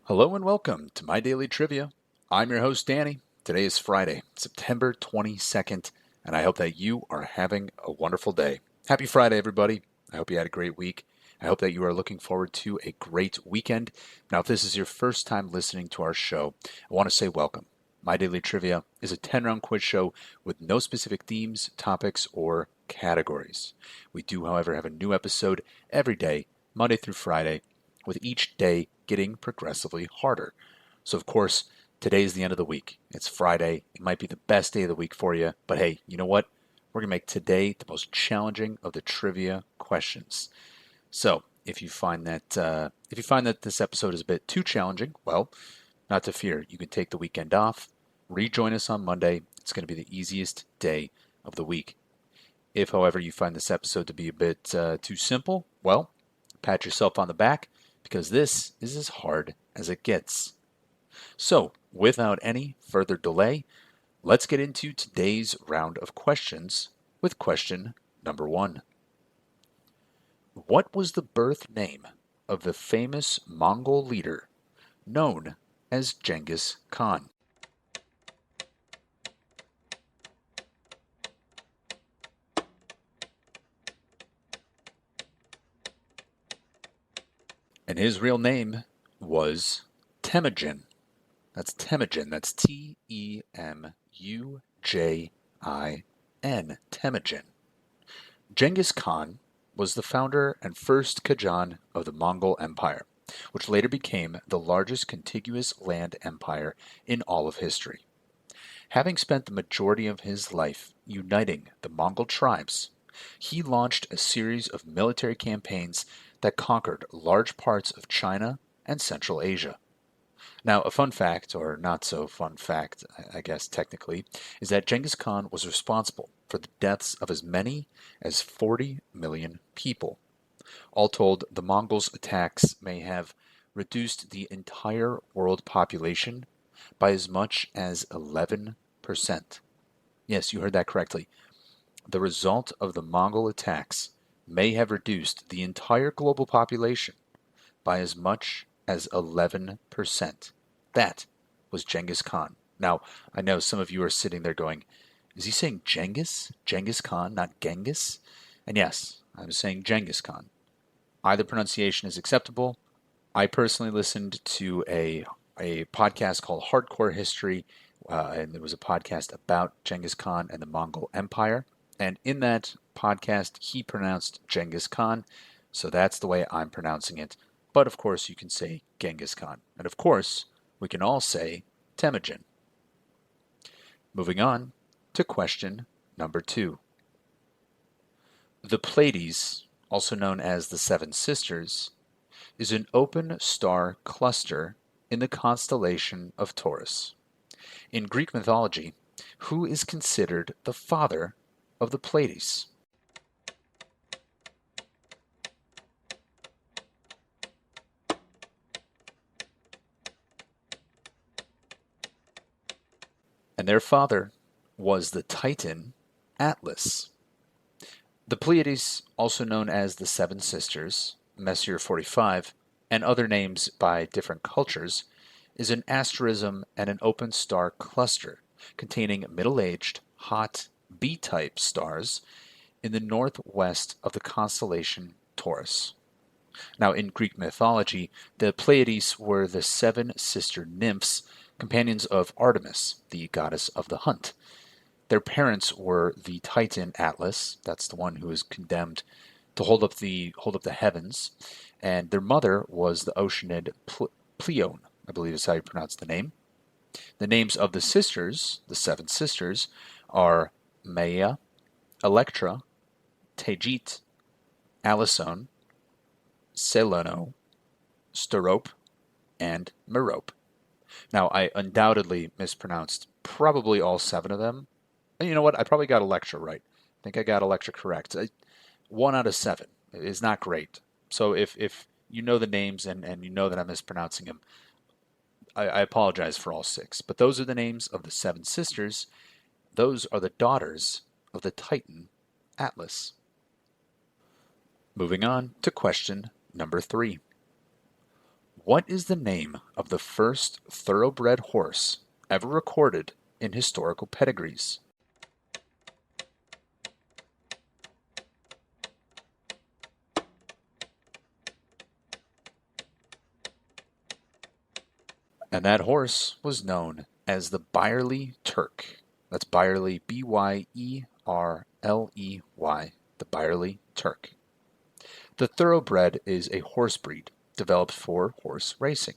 Hello and welcome to My Daily Trivia. I'm your host, Danny. Today is Friday, September 22nd, and I hope that you are having a wonderful day. Happy Friday, everybody. I hope you had a great week. I hope that you are looking forward to a great weekend. Now, if this is your first time listening to our show, I want to say welcome. My Daily Trivia is a 10-round quiz show with no specific themes, topics, or categories. We do, however, have a new episode every day, Monday through Friday, with each day getting progressively harder. So, of course, today's the end of the week. It's Friday. It might be the best day of the week for you, but hey, you know what? We're going to make today the most challenging of the trivia questions. So, if you find that this episode is a bit too challenging, well, not to fear. You can take the weekend off, rejoin us on Monday. It's going to be the easiest day of the week. If, however, you find this episode to be a bit too simple, well, pat yourself on the back because this is as hard as it gets. So, without any further delay, let's get into today's round of questions with question number 1. What was the birth name of the famous Mongol leader known as Genghis Khan? And his real name was Temujin. That's Temujin. That's Temujin. Temujin. Genghis Khan was the founder and first Khajan of the Mongol Empire, which later became the largest contiguous land empire in all of history. Having spent the majority of his life uniting the Mongol tribes, he launched a series of military campaigns that conquered large parts of China and Central Asia. Now, a fun fact, or not so fun fact, I guess technically, is that Genghis Khan was responsible for the deaths of as many as 40 million people. All told, the Mongols' attacks may have reduced the entire world population by as much as 11%. Yes, you heard that correctly. The result of the Mongol attacks may have reduced the entire global population by as much as 11%. That was Genghis Khan. Now, I know some of you are sitting there going, is he saying Genghis? Genghis Khan, not Genghis? And yes, I'm saying Genghis Khan. Either pronunciation is acceptable. I personally listened to a podcast called Hardcore History, and it was a podcast about Genghis Khan and the Mongol Empire. And in that podcast, he pronounced Genghis Khan, so that's the way I'm pronouncing it. But of course, you can say Genghis Khan. And of course, we can all say Temujin. Moving on to question number 2. The Pleiades, also known as the Seven Sisters, is an open star cluster in the constellation of Taurus. In Greek mythology, who is considered the father of the Pleiades? And their father was the Titan Atlas. The Pleiades, also known as the Seven Sisters, Messier 45, and other names by different cultures, is an asterism and an open star cluster containing middle-aged, hot B-type stars in the northwest of the constellation Taurus. Now, in Greek mythology, the Pleiades were the seven sister nymphs, companions of Artemis, the goddess of the hunt. Their parents were the Titan Atlas, that's the one who is condemned to hold up the heavens, and their mother was the Oceanid Pleione, I believe is how you pronounce the name. The names of the sisters, the seven sisters, are Maia, Electra, Tegit, Alison, Seleno, Sterope, and Merope. Now, I undoubtedly mispronounced probably all 7 of them. And you know what? I probably got Electra right. I think I got Electra correct. 1 out of 7 is not great. So if you know the names and you know that I'm mispronouncing them, I apologize for all 6. But those are the names of the 7 sisters. Those are the daughters of the Titan Atlas. Moving on to question number 3. What is the name of the first thoroughbred horse ever recorded in historical pedigrees? And that horse was known as the Byerley Turk. That's Byerley, Byerley, the Byerley Turk. The thoroughbred is a horse breed developed for horse racing.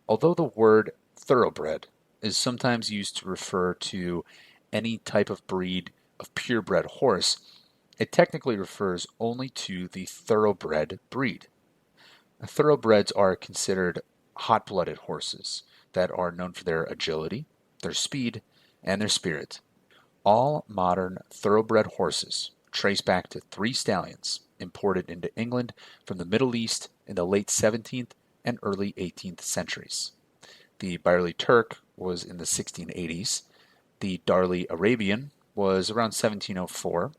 Although the word thoroughbred is sometimes used to refer to any type of breed of purebred horse, it technically refers only to the thoroughbred breed. Thoroughbreds are considered hot-blooded horses that are known for their agility, their speed, and their spirit. All modern thoroughbred horses trace back to three stallions imported into England from the Middle East in the late 17th and early 18th centuries. The Byerley Turk was in the 1680s, the Darley Arabian was around 1704,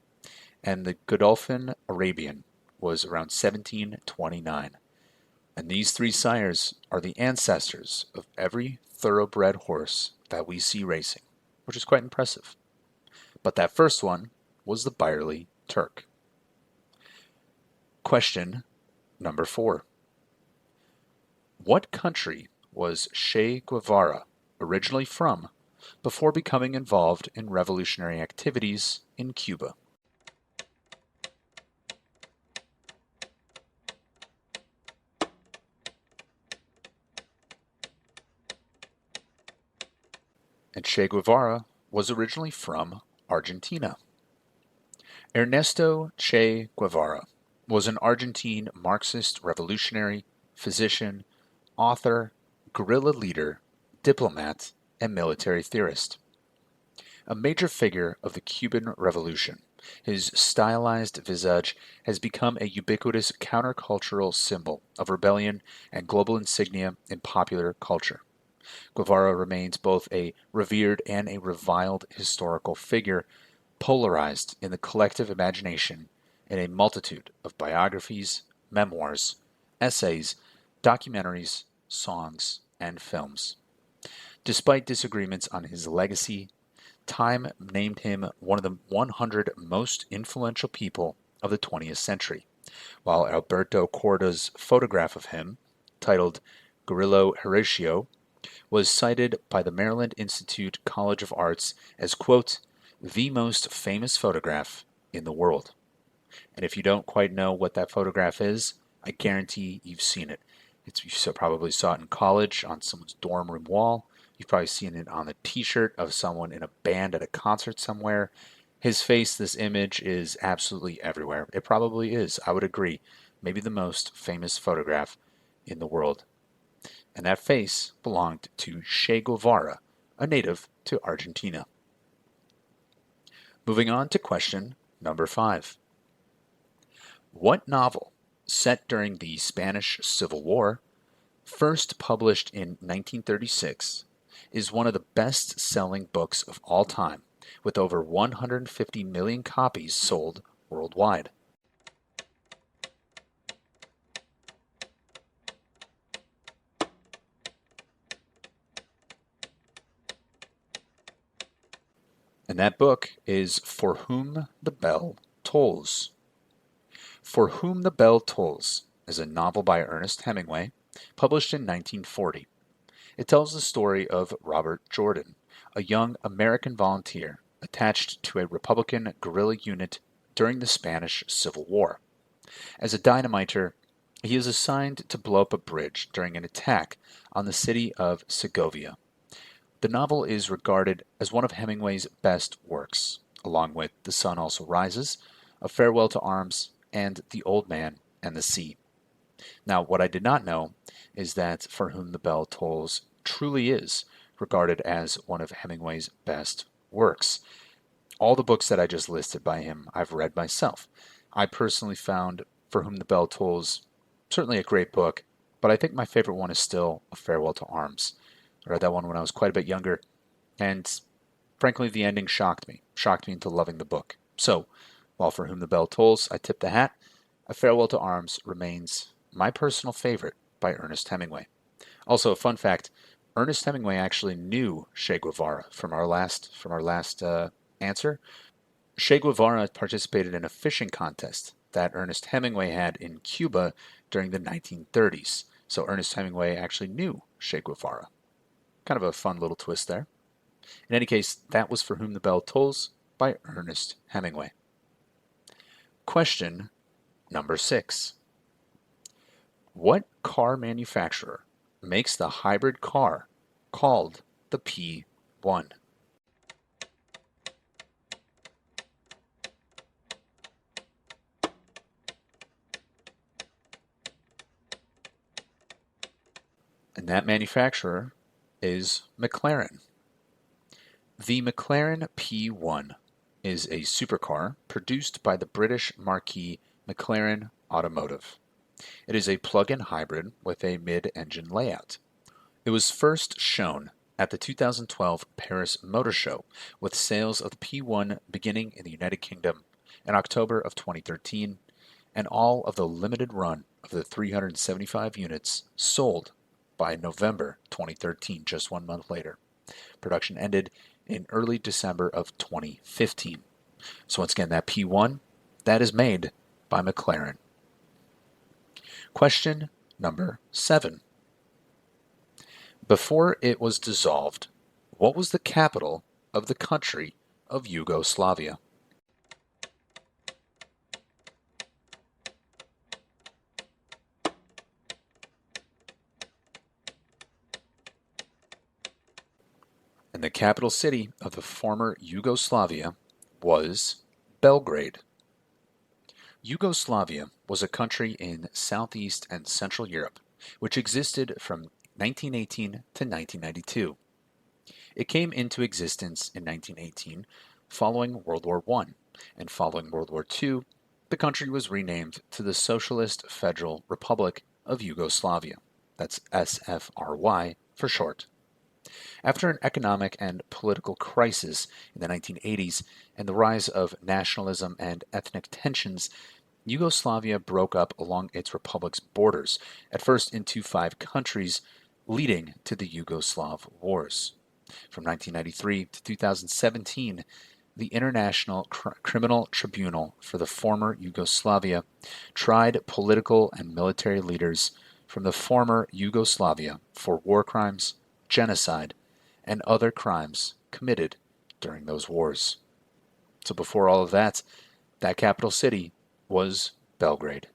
and the Godolphin Arabian was around 1729. And these three sires are the ancestors of every thoroughbred horse that we see racing, which is quite impressive. But that first one was the Byerley Turk. Question number 4. What country was Che Guevara originally from before becoming involved in revolutionary activities in Cuba? And Che Guevara was originally from Argentina. Ernesto Che Guevara was an Argentine Marxist revolutionary, physician, author, guerrilla leader, diplomat, and military theorist. A major figure of the Cuban Revolution, his stylized visage has become a ubiquitous countercultural symbol of rebellion and global insignia in popular culture. Guevara remains both a revered and a reviled historical figure, polarized in the collective imagination in a multitude of biographies, memoirs, essays, documentaries, songs, and films. Despite disagreements on his legacy, Time named him one of the 100 most influential people of the 20th century, while Alberto Corda's photograph of him, titled Guerrillo Horatio, was cited by the Maryland Institute College of Arts as, quote, the most famous photograph in the world. And if you don't quite know what that photograph is, I guarantee you've seen it. You probably saw it in college on someone's dorm room wall. You've probably seen it on the t-shirt of someone in a band at a concert somewhere. His face, this image, is absolutely everywhere. It probably is, I would agree, maybe the most famous photograph in the world. And that face belonged to Che Guevara, a native to Argentina. Moving on to question number 5. What novel, set during the Spanish Civil War, first published in 1936, is one of the best-selling books of all time, with over 150 million copies sold worldwide? And that book is For Whom the Bell Tolls. For Whom the Bell Tolls is a novel by Ernest Hemingway, published in 1940. It tells the story of Robert Jordan, a young American volunteer attached to a Republican guerrilla unit during the Spanish Civil War. As a dynamiter, he is assigned to blow up a bridge during an attack on the city of Segovia. The novel is regarded as one of Hemingway's best works, along with The Sun Also Rises, A Farewell to Arms, and The Old Man and the Sea. Now, what I did not know is that For Whom the Bell Tolls truly is regarded as one of Hemingway's best works. All the books that I just listed by him, I've read myself. I personally found For Whom the Bell Tolls certainly a great book, but I think my favorite one is still A Farewell to Arms. I read that one when I was quite a bit younger, and frankly, the ending shocked me into loving the book. So, while For Whom the Bell Tolls, I tip the hat, A Farewell to Arms remains my personal favorite by Ernest Hemingway. Also, a fun fact: Ernest Hemingway actually knew Che Guevara from our last answer. Che Guevara participated in a fishing contest that Ernest Hemingway had in Cuba during the 1930s. So Ernest Hemingway actually knew Che Guevara. Kind of a fun little twist there. In any case, that was For Whom the Bell Tolls by Ernest Hemingway. Question number 6. What car manufacturer makes the hybrid car called the P1? And that manufacturer is McLaren. The McLaren P1 is a supercar produced by the British marque McLaren Automotive. It is a plug-in hybrid with a mid-engine layout. It was first shown at the 2012 Paris Motor Show, with sales of the P1 beginning in the United Kingdom in October of 2013, and all of the limited run of the 375 units sold by November 2013, just 1 month later. Production ended in early December of 2015. So once again, that P1, that is made by McLaren. Question number 7. Before it was dissolved, what was the capital of the country of Yugoslavia? And the capital city of the former Yugoslavia was Belgrade. Yugoslavia was a country in Southeast and Central Europe, which existed from 1918 to 1992. It came into existence in 1918 following World War I, and following World War II, the country was renamed to the Socialist Federal Republic of Yugoslavia. That's SFRY for short. After an economic and political crisis in the 1980s and the rise of nationalism and ethnic tensions, Yugoslavia broke up along its republic's borders, at first into 5 countries, leading to the Yugoslav Wars. From 1993 to 2017, the International Criminal Tribunal for the former Yugoslavia tried political and military leaders from the former Yugoslavia for war crimes, genocide, and other crimes committed during those wars. So before all of that, that capital city was Belgrade.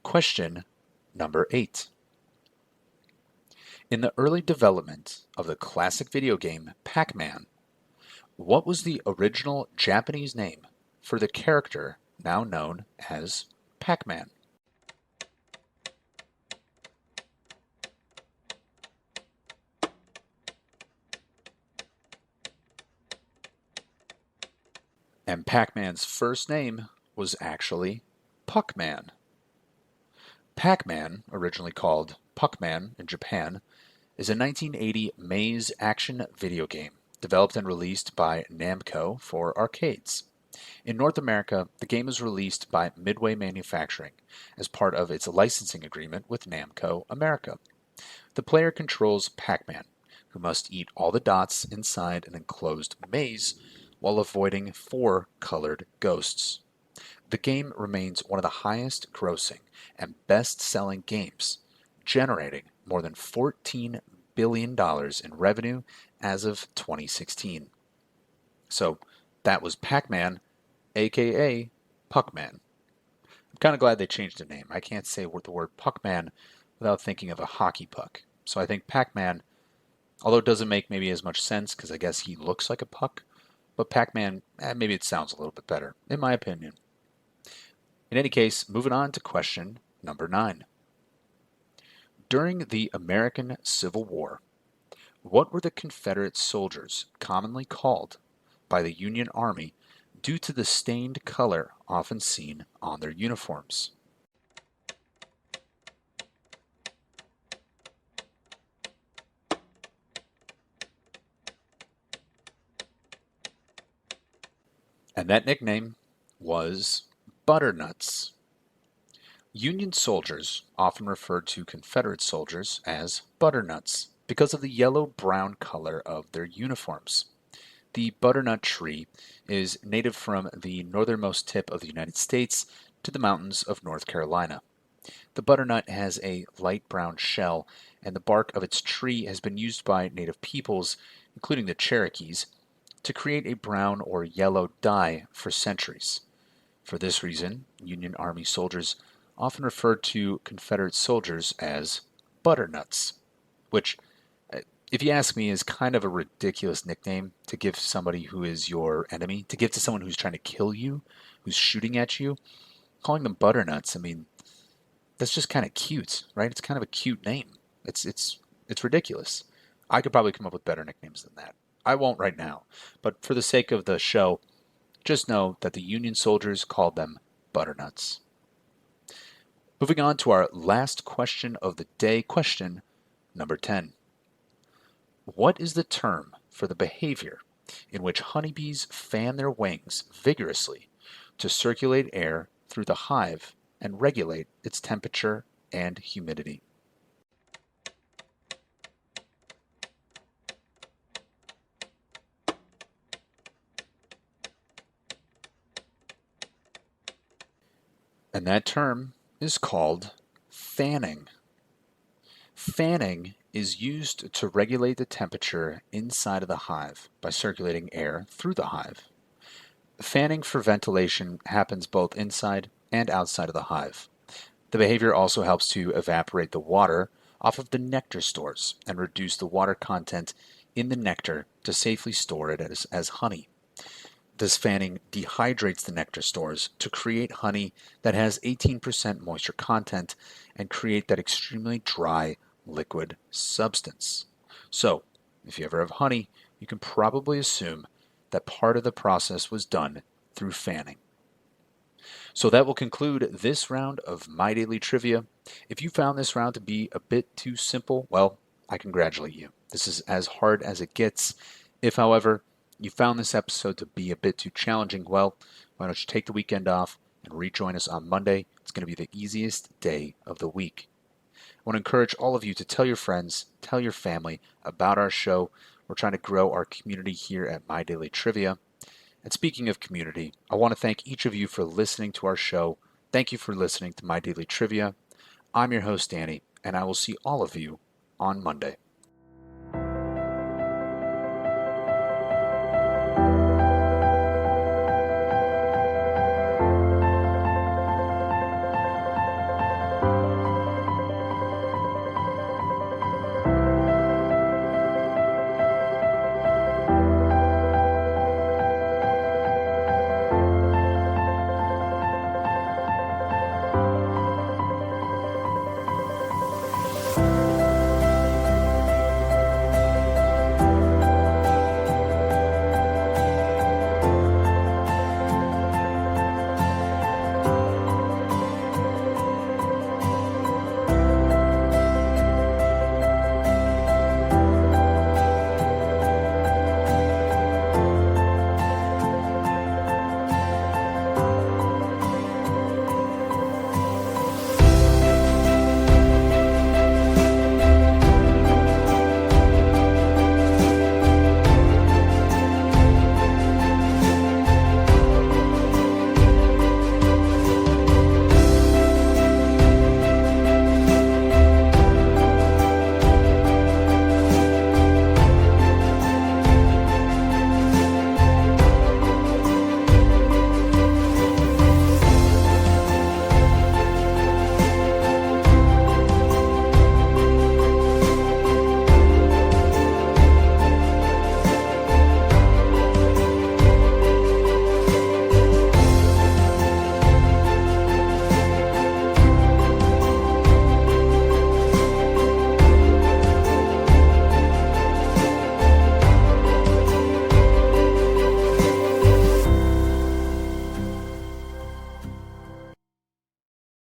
Question number 8. In the early development of the classic video game Pac-Man, what was the original Japanese name for the character now known as Pac-Man? And Pac-Man's first name was actually Puckman. Pac-Man, originally called Puckman in Japan, is a 1980 maze action video game developed and released by Namco for arcades. In North America, the game was released by Midway Manufacturing as part of its licensing agreement with Namco America. The player controls Pac-Man, who must eat all the dots inside an enclosed maze while avoiding 4 colored ghosts. The game remains one of the highest grossing and best-selling games, generating more than $14 billion in revenue as of 2016. So that was Pac-Man, aka Puckman. I'm kind of glad they changed the name. I can't say the word Puckman without thinking of a hockey puck. So I think Pac-Man, although it doesn't make maybe as much sense because I guess he looks like a puck, but Pac-Man, maybe it sounds a little bit better, in my opinion. In any case, moving on to question number 9. During the American Civil War, what were the Confederate soldiers commonly called by the Union Army due to the stained color often seen on their uniforms? And that nickname was Butternuts. Union soldiers often referred to Confederate soldiers as butternuts because of the yellow-brown color of their uniforms. The butternut tree is native from the northernmost tip of the United States to the mountains of North Carolina. The butternut has a light brown shell, and the bark of its tree has been used by native peoples, including the Cherokees, to create a brown or yellow dye for centuries. For this reason, Union Army soldiers often referred to Confederate soldiers as butternuts, which, if you ask me, is kind of a ridiculous nickname to give somebody who is your enemy, to give to someone who's trying to kill you, who's shooting at you. Calling them butternuts, I mean, that's just kind of cute, right? It's kind of a cute name. It's ridiculous. I could probably come up with better nicknames than that. I won't right now, but for the sake of the show, just know that the Union soldiers called them butternuts. Moving on to our last question of the day, question number 10. What is the term for the behavior in which honeybees fan their wings vigorously to circulate air through the hive and regulate its temperature and humidity? And that term is called fanning. Fanning is used to regulate the temperature inside of the hive by circulating air through the hive. Fanning for ventilation happens both inside and outside of the hive. The behavior also helps to evaporate the water off of the nectar stores and reduce the water content in the nectar to safely store it as honey. This fanning dehydrates the nectar stores to create honey that has 18% moisture content and create that extremely dry liquid substance. So, if you ever have honey, you can probably assume that part of the process was done through fanning. So that will conclude this round of My Daily Trivia. If you found this round to be a bit too simple, well, I congratulate you. This is as hard as it gets. If, however, you found this episode to be a bit too challenging, well, why don't you take the weekend off and rejoin us on Monday? It's going to be the easiest day of the week. I want to encourage all of you to tell your friends, tell your family about our show. We're trying to grow our community here at My Daily Trivia. And speaking of community, I want to thank each of you for listening to our show. Thank you for listening to My Daily Trivia. I'm your host, Danny, and I will see all of you on Monday.